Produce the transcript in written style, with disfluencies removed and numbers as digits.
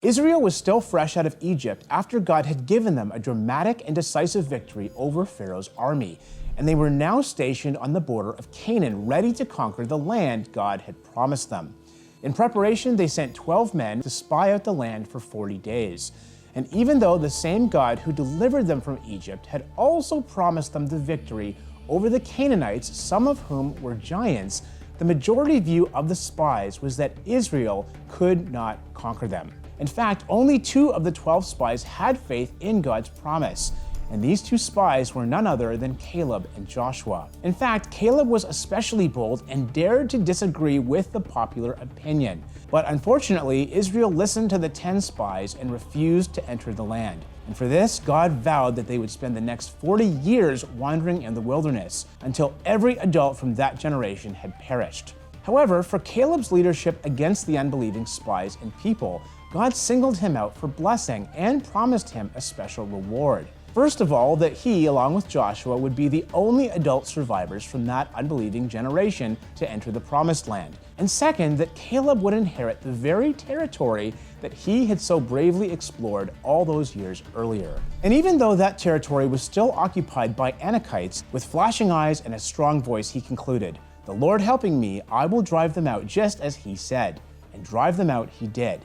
Israel was still fresh out of Egypt after God had given them a dramatic and decisive victory over Pharaoh's army, and they were now stationed on the border of Canaan, ready to conquer the land God had promised them. In preparation, they sent 12 men to spy out the land for 40 days. And even though the same God who delivered them from Egypt had also promised them the victory over the Canaanites, some of whom were giants, the majority view of the spies was that Israel could not conquer them. In fact, only 2 of the 12 spies had faith in God's promise, and these 2 spies were none other than Caleb and Joshua. In fact, Caleb was especially bold and dared to disagree with the popular opinion. But unfortunately, Israel listened to the 10 spies and refused to enter the land. And for this, God vowed that they would spend the next 40 years wandering in the wilderness, until every adult from that generation had perished. However, for Caleb's leadership against the unbelieving spies and people, God singled him out for blessing and promised him a special reward. First of all, that he, along with Joshua, would be the only adult survivors from that unbelieving generation to enter the Promised Land. And second, that Caleb would inherit the very territory that he had so bravely explored all those years earlier. And even though that territory was still occupied by Anakites, with flashing eyes and a strong voice, he concluded, "The Lord helping me, I will drive them out just as he said." And drive them out he did.